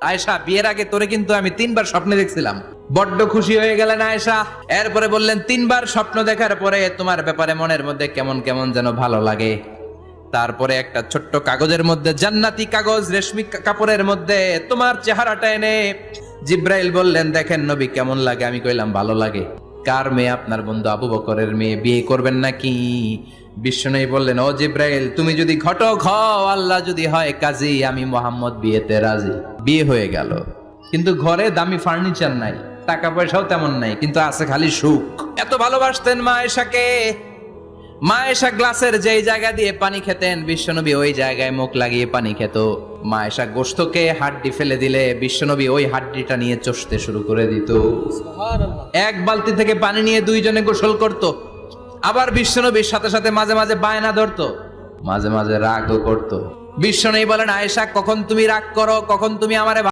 আয়েশা, বিয়ের আগে তোরে কিন্তু আমি 3বার স্বপ্নে দেখছিলাম। বড্ড খুশি হয়ে গেলেন আয়েশা। এরপরে বললেন, 3বার স্বপ্ন দেখার পরে তোমার ব্যাপারে মনের মধ্যে কেমন কেমন যেন ভালো লাগে। তারপরে একটা ছোট্ট কাগজের মধ্যে, জান্নাতি কাগজ, রেশমি কাপড়ের মধ্যে তোমার চেহারাটা এনে জিব্রাইল বললেন, দেখেন নবী কেমন লাগে। আমি কইলাম, ভালো লাগে। কার মেয়ে? আপনার বন্ধু আবু বকরের মেয়ে। বিয়ে করবেন নাকি? বিশ্বনবী বললেন, ও জিব্রাইল, তুমি যদি ঘটক হও, আল্লাহ যদি হয় কাজী, আমি মোহাম্মদ বিয়েতে রাজি। বিয়ে হয়ে গেল, কিন্তু ঘরে দামি ফার্নিচার নাই, টাকা পয়সাও তেমন নাই, কিন্তু আছে খালি সুখ। এত ভালোবাসতেন মা আয়েশাকে। মা আয়েশা গ্লাসের যেই জায়গা দিয়ে পানি খেতেন, বিশ্বনবী ওই জায়গায় মুখ লাগিয়ে পানি খেত। মা আয়েশা গোশতকে হাড্ডি ফেলে দিলে বিশ্বনবী ওই হাড্ডিটা নিয়ে চষতে শুরু করে দিত। এক বালতি থেকে পানি নিয়ে দুইজনে গোসল করত। আবার বিশ্বনবীর সাথে সাথে মাঝে মাঝে বায়না ধরতো, মাঝে মাঝে রাগও করতো। বিশ্বনবী বলেন, আয়েশা, কখন তুমি রাগ করো, কখন তুমি আমারে